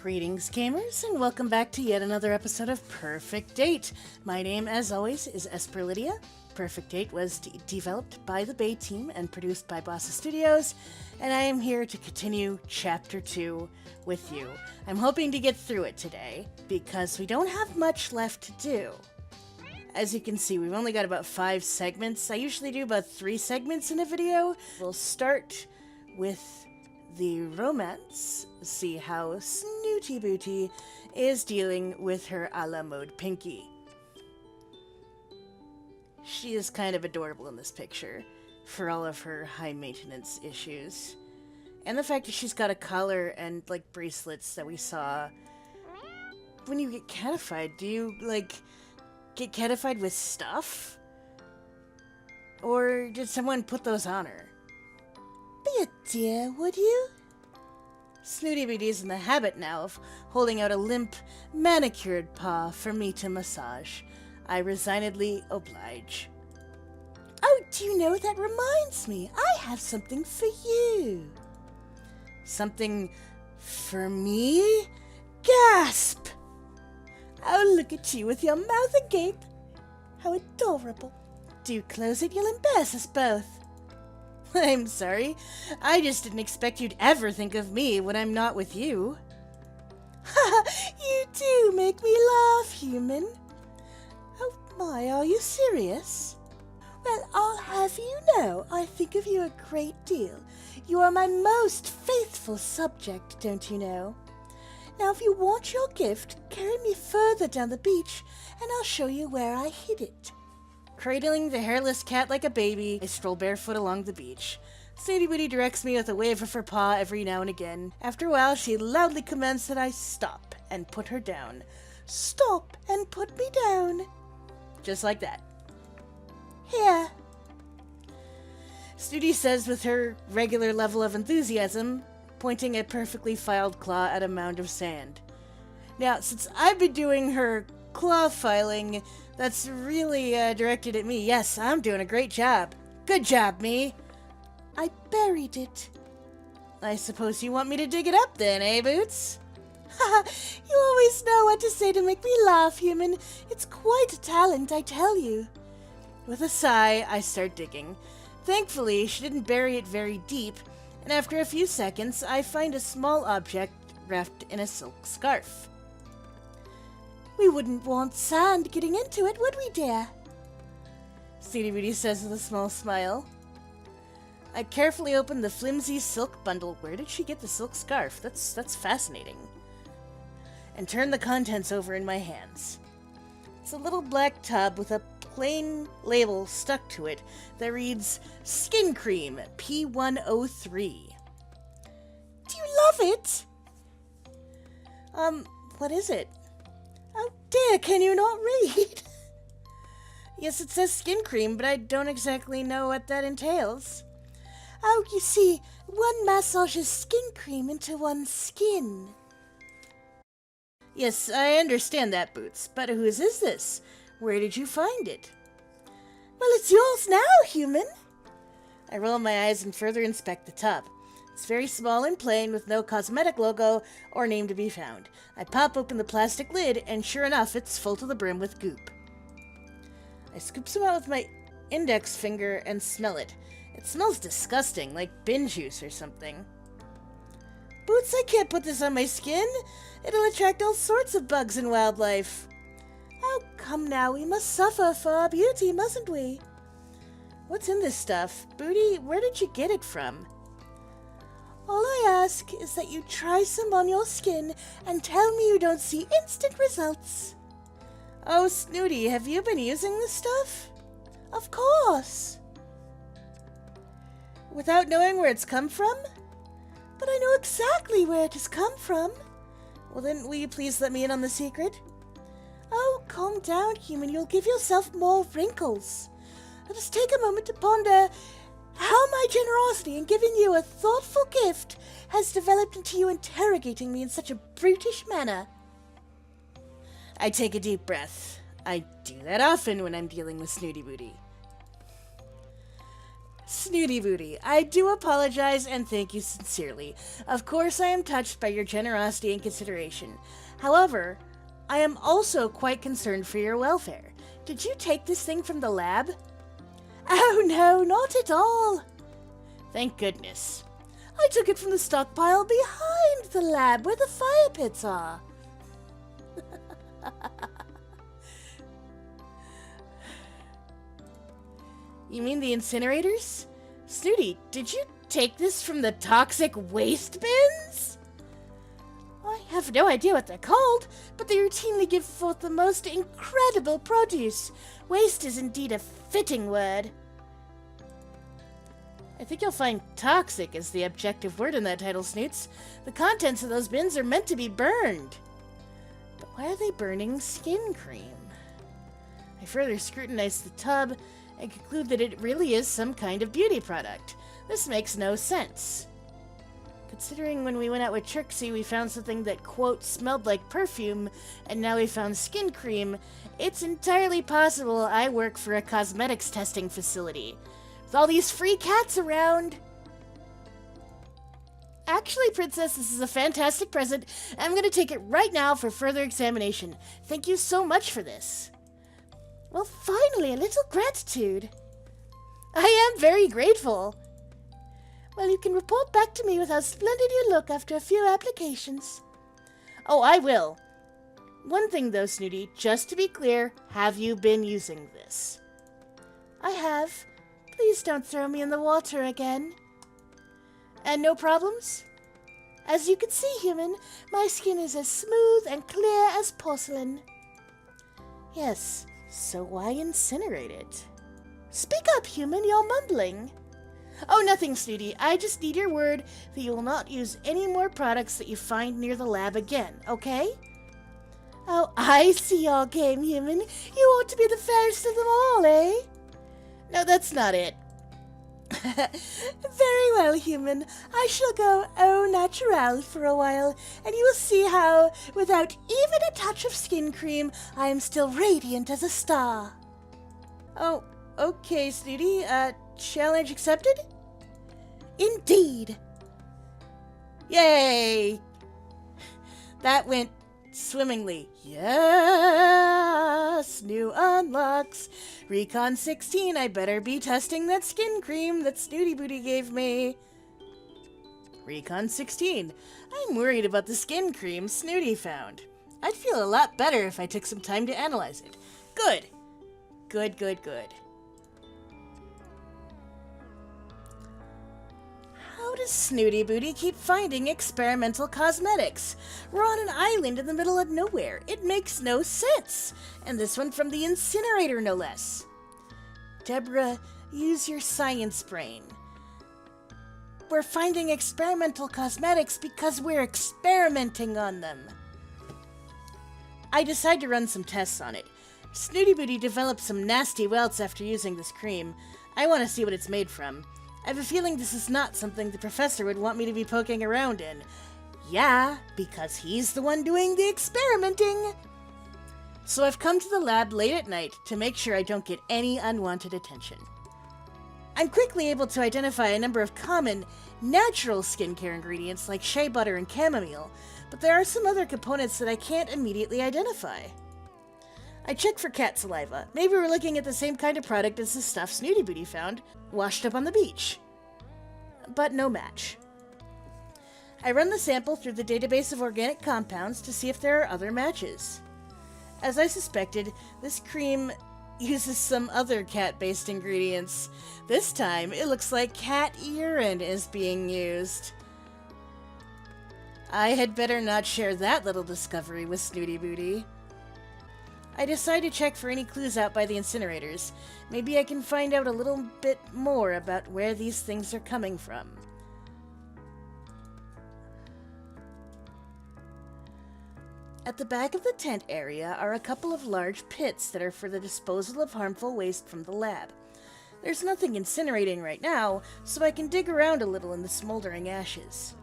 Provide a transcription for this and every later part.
Greetings, gamers, and welcome back to yet another episode of Purrfect Date. My name, as always, is Esper Lydia. Purrfect Date was developed by the Bay team and produced by Bossa Studios, and I am here to continue Chapter 2 with you. I'm hoping to get through it today, because we don't have much left to do. As you can see, we've only got about 5 segments. I usually do about 3 segments in a video. We'll start with the romance, see how Snooty Booty is dealing with her a la mode Pinky. She is kind of adorable in this picture, for all of her high maintenance issues. And the fact that she's got a collar and, like, bracelets that we saw. When you get catified, do you, like, get catified with stuff? Or did someone put those on her? Be a dear, would you? Snooty Booty's in the habit now of holding out a limp, manicured paw for me to massage. I resignedly oblige. Oh, do you know, that reminds me, I have something for you. Something for me? Gasp! Oh, look at you with your mouth agape. How adorable. Do close it, you'll embarrass us both. I'm sorry. I just didn't expect you'd ever think of me when I'm not with you. Ha! You do make me laugh, human. Oh my, are you serious? Well, I'll have you know, I think of you a great deal. You are my most faithful subject, don't you know? Now, if you want your gift, carry me further down the beach, and I'll show you where I hid it. Cradling the hairless cat like a baby, I stroll barefoot along the beach. Snooty Booty directs me with a wave of her paw every now and again. After a while, she loudly commands that I stop and put her down. Stop and put me down. Just like that. Here. Snooty says with her regular level of enthusiasm, pointing a perfectly filed claw at a mound of sand. Now, since I've been doing her claw filing, that's really directed at me. Yes, I'm doing a great job. Good job, me. I buried it. I suppose you want me to dig it up then, eh, Boots? Haha, you always know what to say to make me laugh, human. It's quite a talent, I tell you. With a sigh, I start digging. Thankfully, she didn't bury it very deep, and after a few seconds, I find a small object wrapped in a silk scarf. We wouldn't want sand getting into it, would we, dear? Snooty Booty says with a small smile. I carefully open the flimsy silk bundle. Where did she get the silk scarf? That's fascinating. And turn the contents over in my hands. It's a little black tub with a plain label stuck to it that reads Skin Cream P103. Do you love it? What is it? Oh dear, can you not read? Yes, it says skin cream, but I don't exactly know what that entails. Oh, you see, one massages skin cream into one's skin. Yes, I understand that, Boots, but whose is this? Where did you find it? Well, it's yours now, human. I roll my eyes and further inspect the tub. It's very small and plain, with no cosmetic logo or name to be found. I pop open the plastic lid, and sure enough, it's full to the brim with goop. I scoop some out with my index finger and smell it. It smells disgusting, like bin juice or something. Boots, I can't put this on my skin. It'll attract all sorts of bugs and wildlife. Oh, come now, we must suffer for our beauty, mustn't we? What's in this stuff? Booty, where did you get it from? All I ask is that you try some on your skin and tell me you don't see instant results. Oh, Snooty, have you been using this stuff? Of course. Without knowing where it's come from? But I know exactly where it has come from. Well then, will you please let me in on the secret? Oh, calm down, human. You'll give yourself more wrinkles. Let us take a moment to ponder how my generosity in giving you a thoughtful gift has developed into you interrogating me in such a brutish manner. I take a deep breath. I do that often when I'm dealing with Snooty Booty. Snooty Booty, I do apologize and thank you sincerely. Of course, I am touched by your generosity and consideration. However, I am also quite concerned for your welfare. Did you take this thing from the lab? Oh no, not at all. Thank goodness. I took it from the stockpile behind the lab where the fire pits are. You mean the incinerators? Snooty, did you take this from the toxic waste bins? I have no idea what they're called, but they routinely give forth the most incredible produce. Waste is indeed a fitting word. I think you'll find toxic is the objective word in that title, Snoots. The contents of those bins are meant to be burned. But why are they burning skin cream? I further scrutinize the tub and conclude that it really is some kind of beauty product. This makes no sense. Considering when we went out with Trixie we found something that, quote, smelled like perfume, and now we found skin cream, it's entirely possible I work for a cosmetics testing facility. With all these free cats around. Actually, Princess, this is a fantastic present. I'm going to take it right now for further examination. Thank you so much for this. Well, finally, a little gratitude. I am very grateful. Well, you can report back to me with how splendid you look after a few applications. Oh, I will. One thing, though, Snooty, just to be clear, have you been using this? I have. Please don't throw me in the water again. And no problems? As you can see, human, my skin is as smooth and clear as porcelain. Yes, so why incinerate it? Speak up, human, you're mumbling. Oh, nothing, Snooty. I just need your word that you will not use any more products that you find near the lab again, okay? Oh, I see your game, human. You ought to be the fairest of them all, eh? No, that's not it. Very well, human. I shall go au naturel for a while, and you will see how, without even a touch of skin cream, I am still radiant as a star. Oh, okay, Snooty. Challenge accepted? Indeed. Yay! That went swimmingly. Yes! New unlocks. Recon 16, I better be testing that skin cream that Snooty Booty gave me. Recon 16, I'm worried about the skin cream Snooty found. I'd feel a lot better if I took some time to analyze it. Good. Good, good, good. How does Snooty Booty keep finding experimental cosmetics? We're on an island in the middle of nowhere. It makes no sense. And this one from the incinerator, no less. Deborah, use your science brain. We're finding experimental cosmetics because we're experimenting on them. I decide to run some tests on it. Snooty Booty developed some nasty welts after using this cream. I want to see what it's made from. I have a feeling this is not something the professor would want me to be poking around in. Yeah, because he's the one doing the experimenting. So I've come to the lab late at night to make sure I don't get any unwanted attention. I'm quickly able to identify a number of common, natural skincare ingredients like shea butter and chamomile, but there are some other components that I can't immediately identify. I check for cat saliva. Maybe we're looking at the same kind of product as the stuff Snooty Booty found, washed up on the beach. But no match. I run the sample through the database of organic compounds to see if there are other matches. As I suspected, this cream uses some other cat-based ingredients. This time, it looks like cat urine is being used. I had better not share that little discovery with Snooty Booty. I decide to check for any clues out by the incinerators. Maybe I can find out a little bit more about where these things are coming from. At the back of the tent area are a couple of large pits that are for the disposal of harmful waste from the lab. There's nothing incinerating right now, so I can dig around a little in the smoldering ashes.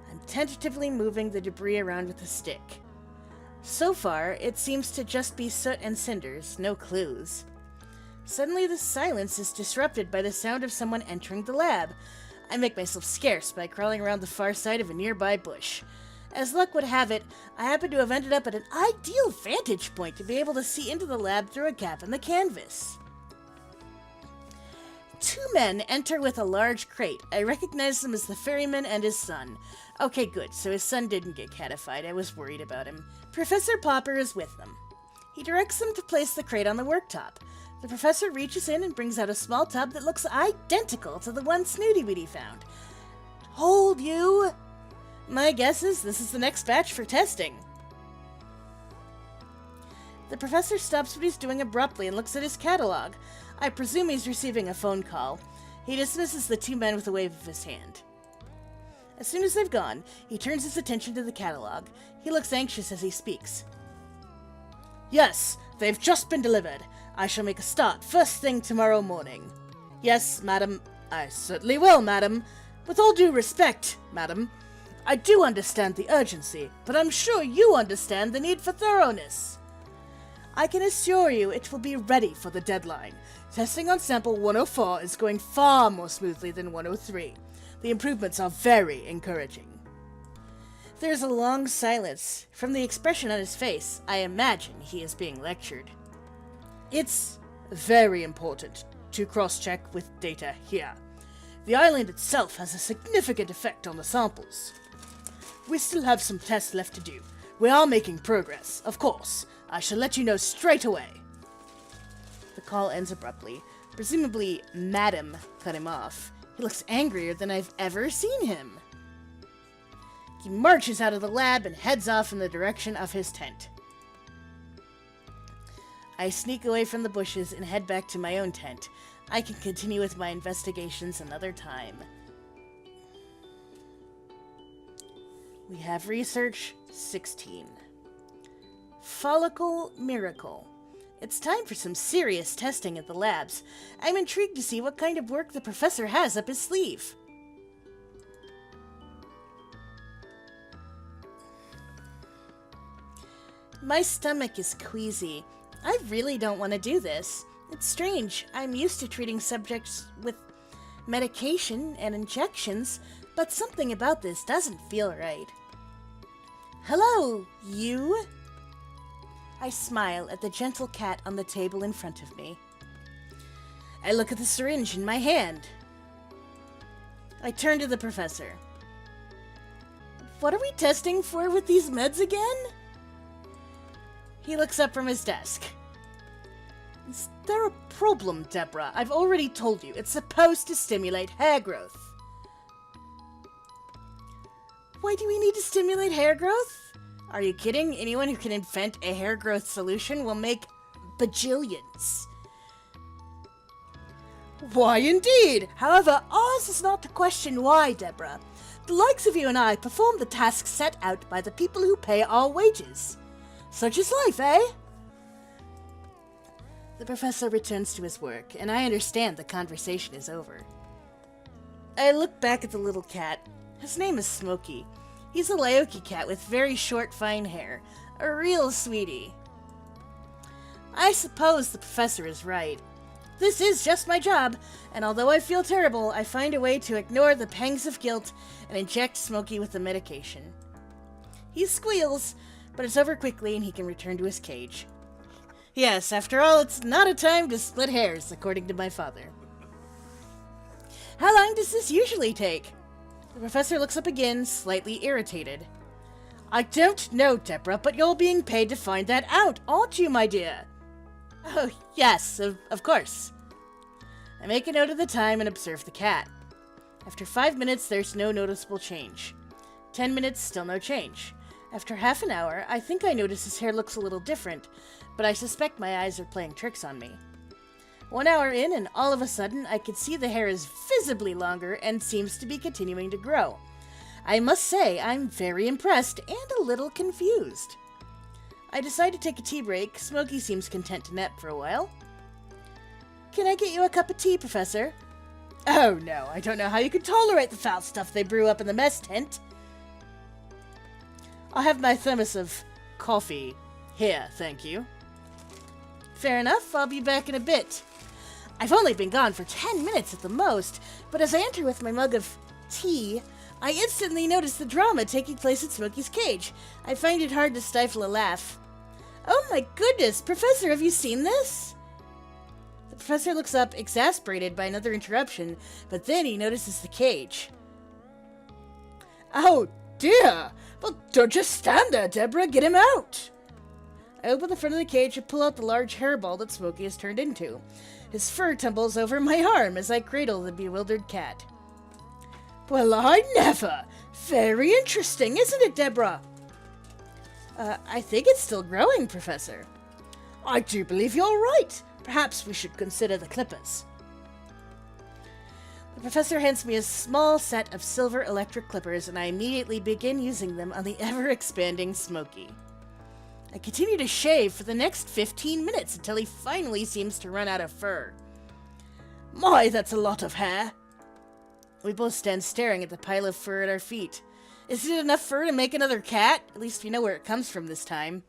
I'm tentatively moving the debris around with a stick. So far, it seems to just be soot and cinders, no clues. Suddenly, the silence is disrupted by the sound of someone entering the lab. I make myself scarce by crawling around the far side of a nearby bush. As luck would have it, I happen to have ended up at an ideal vantage point to be able to see into the lab through a gap in the canvas. Two men enter with a large crate. I recognize them as the ferryman and his son. Okay, good, so his son didn't get catified. I was worried about him. Professor Popper is with them. He directs them to place the crate on the worktop. The professor reaches in and brings out a small tub that looks identical to the one Snooty Booty found. Hold you! My guess is this is the next batch for testing. The professor stops what he's doing abruptly and looks at his catalog. I presume he's receiving a phone call. He dismisses the two men with a wave of his hand. As soon as they've gone, he turns his attention to the catalog. He looks anxious as he speaks. Yes, they've just been delivered. I shall make a start first thing tomorrow morning. Yes, madam. I certainly will, madam. With all due respect, madam. I do understand the urgency, but I'm sure you understand the need for thoroughness. I can assure you it will be ready for the deadline. Testing on sample 104 is going far more smoothly than 103. The improvements are very encouraging. There's a long silence. From the expression on his face, I imagine he is being lectured. It's very important to cross-check with data here. The island itself has a significant effect on the samples. We still have some tests left to do. We are making progress, of course. I shall let you know straight away. The call ends abruptly. Presumably, Madam cut him off. He looks angrier than I've ever seen him. He marches out of the lab and heads off in the direction of his tent. I sneak away from the bushes and head back to my own tent. I can continue with my investigations another time. We have research 16. Follicle miracle. It's time for some serious testing at the labs. I'm intrigued to see what kind of work the professor has up his sleeve. My stomach is queasy. I really don't want to do this. It's strange. I'm used to treating subjects with medication and injections, but something about this doesn't feel right. Hello, you? I smile at the gentle cat on the table in front of me. I look at the syringe in my hand. I turn to the professor. What are we testing for with these meds again? He looks up from his desk. Is there a problem, Deborah? I've already told you, it's supposed to stimulate hair growth. Why do we need to stimulate hair growth? Are you kidding? Anyone who can invent a hair growth solution will make bajillions. Why indeed? However, ours is not to question why, Deborah. The likes of you and I perform the tasks set out by the people who pay our wages. Such is life, eh? The professor returns to his work, and I understand the conversation is over. I look back at the little cat. His name is Smokey. He's a Laoki cat with very short, fine hair. A real sweetie. I suppose the professor is right. This is just my job, and although I feel terrible, I find a way to ignore the pangs of guilt and inject Smokey with the medication. He squeals, but it's over quickly and he can return to his cage. Yes, after all, it's not a time to split hairs, according to my father. How long does this usually take? The professor looks up again, slightly irritated. I don't know, Deborah, but you're being paid to find that out, aren't you, my dear? Oh, yes, of course. I make a note of the time and observe the cat. After 5 minutes, there's no noticeable change. 10 minutes, still no change. After half an hour, I think I notice his hair looks a little different, but I suspect my eyes are playing tricks on me. 1 hour in, and all of a sudden, I can see the hair is visibly longer and seems to be continuing to grow. I must say, I'm very impressed and a little confused. I decide to take a tea break. Smokey seems content to nap for a while. Can I get you a cup of tea, Professor? Oh no, I don't know how you can tolerate the foul stuff they brew up in the mess tent. I'll have my thermos of coffee here, thank you. Fair enough, I'll be back in a bit. I've only been gone for 10 minutes at the most, but as I enter with my mug of tea, I instantly notice the drama taking place at Smokey's cage. I find it hard to stifle a laugh. Oh my goodness, Professor, have you seen this? The professor looks up, exasperated by another interruption, but then he notices the cage. Oh dear! Well, don't just stand there, Deborah, get him out! I open the front of the cage and pull out the large hairball that Smokey has turned into. His fur tumbles over my arm as I cradle the bewildered cat. Well, I never! Very interesting, isn't it, Deborah? I think it's still growing, Professor. I do believe you're right. Perhaps we should consider the clippers. The professor hands me a small set of silver electric clippers, and I immediately begin using them on the ever-expanding Smokey. I continue to shave for the next 15 minutes until he finally seems to run out of fur. My, that's a lot of hair! We both stand staring at the pile of fur at our feet. Isn't it enough fur to make another cat? At least we know where it comes from this time.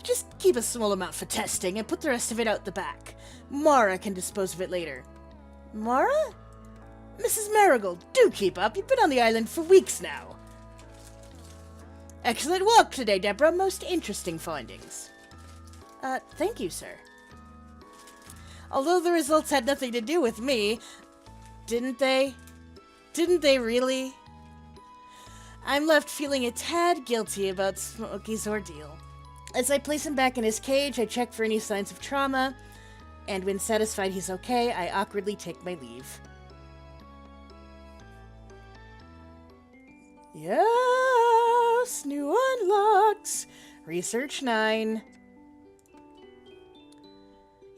Just keep a small amount for testing and put the rest of it out the back. Mara can dispose of it later. Mara? Mrs. Marigold, do keep up. You've been on the island for weeks now. Excellent work today, Deborah. Most interesting findings. Thank you, sir. Although the results had nothing to do with me, didn't they? Didn't they really? I'm left feeling a tad guilty about Smokey's ordeal. As I place him back in his cage, I check for any signs of trauma, and when satisfied he's okay, I awkwardly take my leave. Yes, new unlocks. Research 9.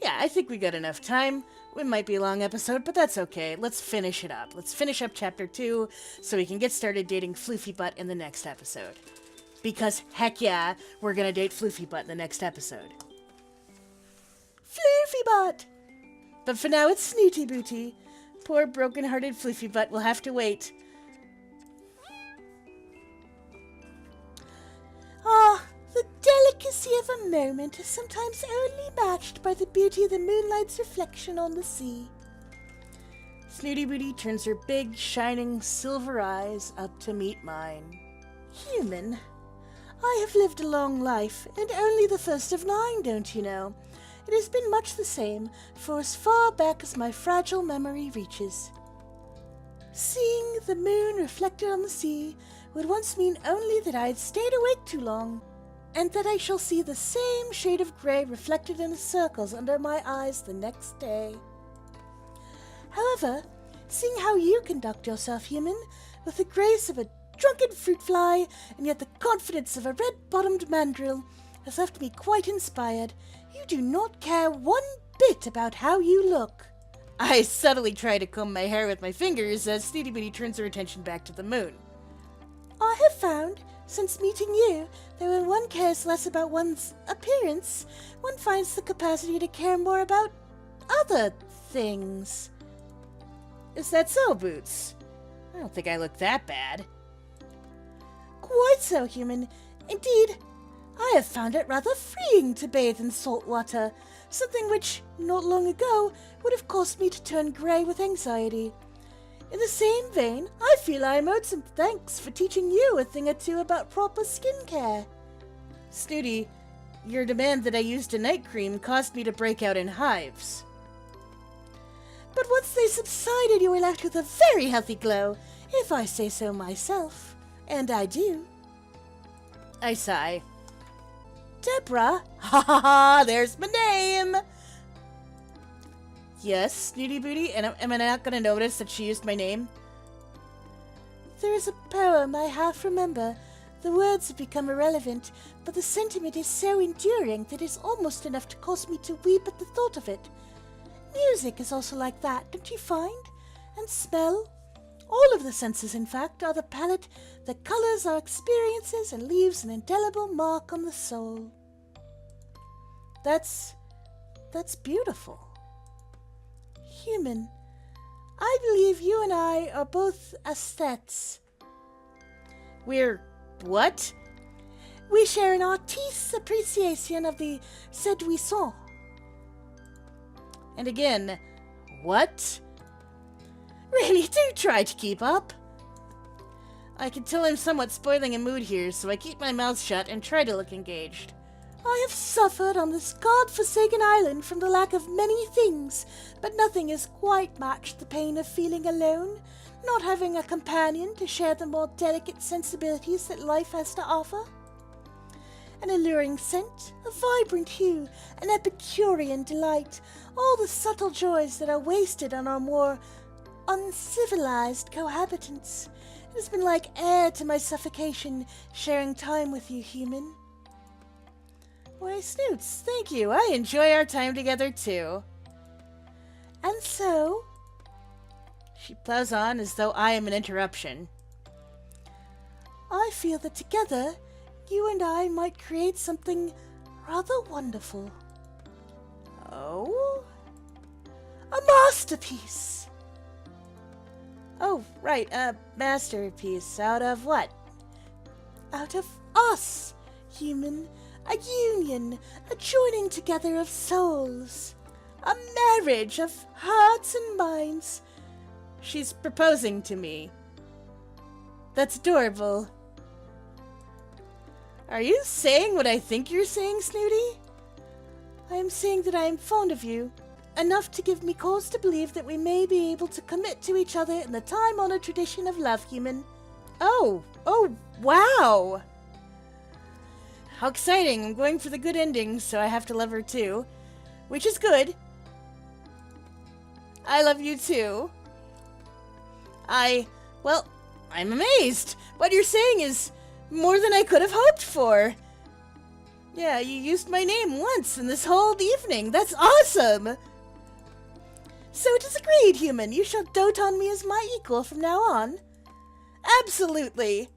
Yeah, I think we got enough time. It might be a long episode, but that's okay. Let's finish it up. Let's finish up Chapter 2 so we can get started dating Floofy Butt in the next episode. Because, heck yeah, we're gonna date Floofy Butt in the next episode. Floofy Butt! But for now, it's Snooty Booty. Poor broken-hearted Floofy Butt will have to wait. The delicacy of a moment is sometimes only matched by the beauty of the moonlight's reflection on the sea. Snooty Booty turns her big, shining silver eyes up to meet mine. Human, I have lived a long life, and only the first of 9, don't you know? It has been much the same, for as far back as my fragile memory reaches. Seeing the moon reflected on the sea would once mean only that I had stayed awake too long, and that I shall see the same shade of grey reflected in the circles under my eyes the next day. However, seeing how you conduct yourself, human, with the grace of a drunken fruit fly, and yet the confidence of a red-bottomed mandrill, has left me quite inspired. You do not care one bit about how you look. I subtly try to comb my hair with my fingers as Snooty Booty turns her attention back to the moon. I have found, since meeting you, that when one cares less about one's appearance, one finds the capacity to care more about other things. Is that so, Boots? I don't think I look that bad. Quite so, human. Indeed, I have found it rather freeing to bathe in salt water, something which, not long ago, would have caused me to turn grey with anxiety. In the same vein, I feel I am owed some thanks for teaching you a thing or two about proper skincare. Snooty, your demand that I used a night cream caused me to break out in hives. But once they subsided, you were left with a very healthy glow, if I say so myself. And I do. I sigh. Deborah? Ha ha ha, there's my name! Yes, Snooty Booty, and am I not going to notice that she used my name? There is a poem I half remember. The words have become irrelevant, but the sentiment is so enduring that it is almost enough to cause me to weep at the thought of it. Music is also like that, don't you find? And smell? All of the senses, in fact, are the palette that colors our experiences and leaves an indelible mark on the soul. That's beautiful. Human, I believe you and I are both aesthetes. We're what? We share an artist's appreciation of the séduisant. And again, what? Really, do try to keep up. I can tell I'm somewhat spoiling a mood here, so I keep my mouth shut and try to look engaged. I have suffered on this god-forsaken island from the lack of many things, but nothing has quite matched the pain of feeling alone, not having a companion to share the more delicate sensibilities that life has to offer. An alluring scent, a vibrant hue, an Epicurean delight, all the subtle joys that are wasted on our more uncivilized cohabitants. It has been like air to my suffocation, sharing time with you, human. Why, Snoots, thank you. I enjoy our time together, too. And so... She plows on as though I am an interruption. I feel that together, you and I might create something rather wonderful. Oh? A masterpiece! Oh, right, a masterpiece. Out of what? Out of us, human. A union, a joining together of souls. A marriage of hearts and minds. She's proposing to me. That's adorable. Are you saying what I think you're saying, Snooty? I am saying that I am fond of you, enough to give me cause to believe that we may be able to commit to each other in the time-honored tradition of love, human. Oh, wow! How exciting! I'm going for the good ending, so I have to love her too. Which is good. I love you too. I'm amazed! What you're saying is more than I could have hoped for. Yeah, you used my name once in this whole evening. That's awesome! So it is agreed, human. You shall dote on me as my equal from now on. Absolutely!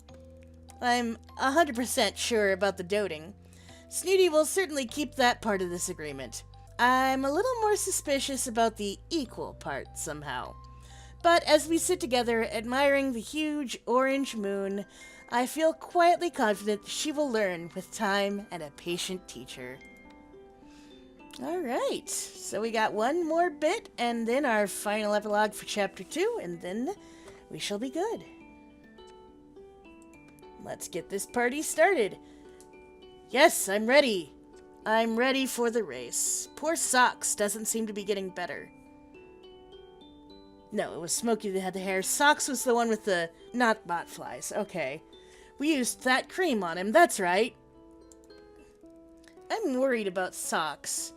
I'm 100% sure about the doting. Snooty will certainly keep that part of this agreement. I'm a little more suspicious about the equal part somehow. But as we sit together admiring the huge orange moon, I feel quietly confident she will learn with time and a patient teacher. Alright, so we got one more bit and then our final epilogue for Chapter 2, and then we shall be good. Let's get this party started. Yes, I'm ready. I'm ready for the race. Poor Socks doesn't seem to be getting better. No, it was Smokey that had the hair. Socks was the one with the... not botflies. Okay. We used that cream on him, that's right. I'm worried about Socks.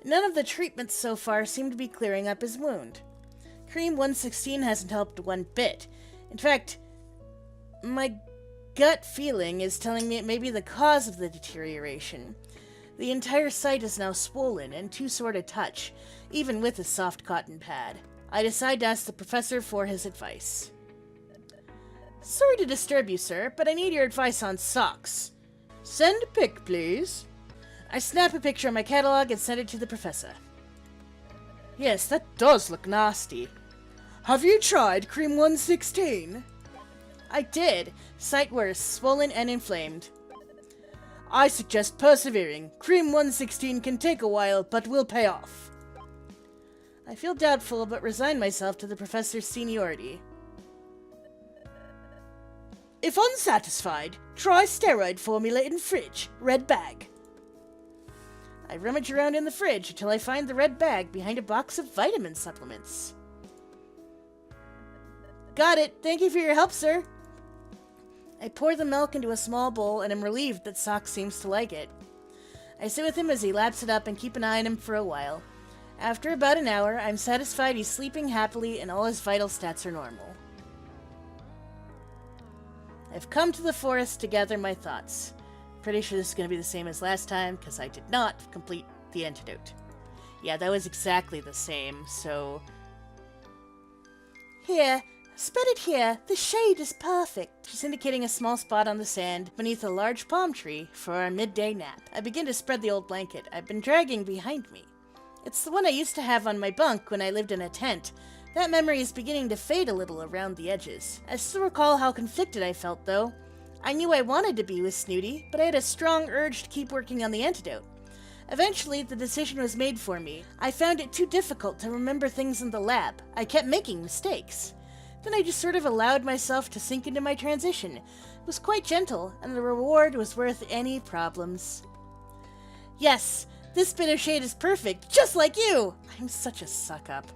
None of the treatments so far seem to be clearing up his wound. Cream 116 hasn't helped one bit. In fact, my gut feeling is telling me it may be the cause of the deterioration. The entire site is now swollen and too sore to touch, even with a soft cotton pad. I decide to ask the professor for his advice. Sorry to disturb you, sir, but I need your advice on Socks. Send a pic, please. I snap a picture of my catalog and send it to the professor. Yes, that does look nasty. Have you tried Cream 116? I did. Sight worse, swollen and inflamed. I suggest persevering. Cream 116 can take a while, but will pay off. I feel doubtful, but resign myself to the professor's seniority. If unsatisfied, try steroid formula in fridge, red bag. I rummage around in the fridge until I find the red bag behind a box of vitamin supplements. Got it. Thank you for your help, sir. I pour the milk into a small bowl and am relieved that Socks seems to like it. I sit with him as he laps it up and keep an eye on him for a while. After about an hour, I'm satisfied he's sleeping happily and all his vital stats are normal. I've come to the forest to gather my thoughts. Pretty sure this is going to be the same as last time, because I did not complete the antidote. Yeah, that was exactly the same, so... Here, spread it here. The shade is perfect. She's indicating a small spot on the sand beneath a large palm tree for our midday nap. I begin to spread the old blanket I've been dragging behind me. It's the one I used to have on my bunk when I lived in a tent. That memory is beginning to fade a little around the edges. I still recall how conflicted I felt, though. I knew I wanted to be with Snooty, but I had a strong urge to keep working on the antidote. Eventually, the decision was made for me. I found it too difficult to remember things in the lab. I kept making mistakes. Then I just sort of allowed myself to sink into my transition. It was quite gentle, and the reward was worth any problems. Yes, this bit of shade is perfect, just like you! I'm such a suck-up.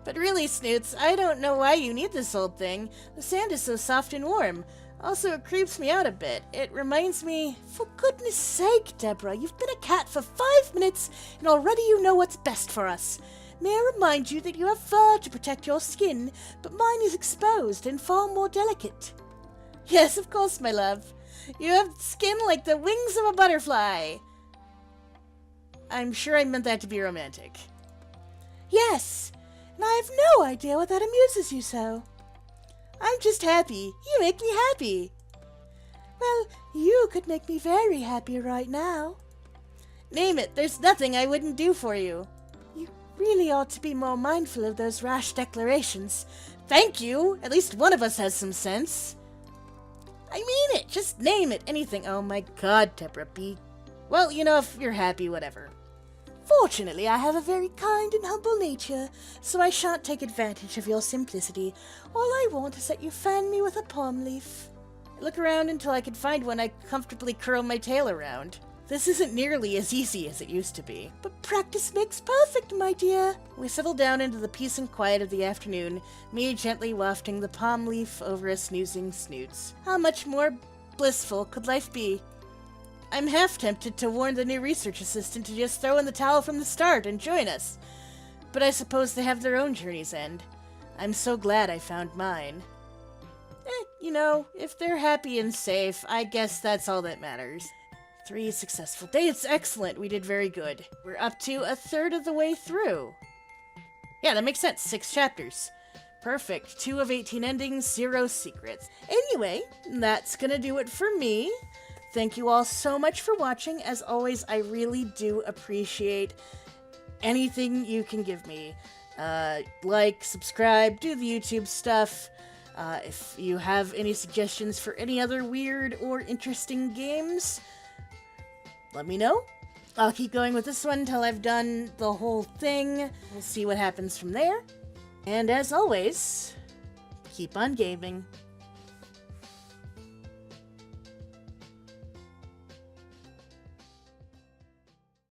But really, Snoots, I don't know why you need this old thing. The sand is so soft and warm. Also, it creeps me out a bit. It reminds me... For goodness sake, Deborah, you've been a cat for 5 minutes, and already you know what's best for us. May I remind you that you have fur to protect your skin, but mine is exposed and far more delicate. Yes, of course, my love. You have skin like the wings of a butterfly. I'm sure I meant that to be romantic. Yes, and I have no idea why that amuses you so. I'm just happy. You make me happy. Well, you could make me very happy right now. Name it. There's nothing I wouldn't do for you. You really ought to be more mindful of those rash declarations. Thank you. At least one of us has some sense. I mean it. Just name it. Anything. Oh my God, Deborah B. Well, you know, if you're happy, whatever. Fortunately, I have a very kind and humble nature, so I shan't take advantage of your simplicity. All I want is that you fan me with a palm leaf. I look around until I can find one I comfortably curl my tail around. This isn't nearly as easy as it used to be. But practice makes perfect, my dear. We settle down into the peace and quiet of the afternoon, me gently wafting the palm leaf over a snoozing Snoots. How much more blissful could life be? I'm half tempted to warn the new research assistant to just throw in the towel from the start and join us. But I suppose they have their own journey's end. I'm so glad I found mine. You know, if they're happy and safe, I guess that's all that matters. 3 successful days. Excellent. We did very good. We're up to a third of the way through. Yeah, that makes sense. 6 chapters. Perfect. 2 of 18 endings, 0 secrets. Anyway, that's gonna do it for me. Thank you all so much for watching. As always, I really do appreciate anything you can give me. Like, subscribe, do the YouTube stuff. If you have any suggestions for any other weird or interesting games, let me know. I'll keep going with this one until I've done the whole thing. We'll see what happens from there. And as always, keep on gaming.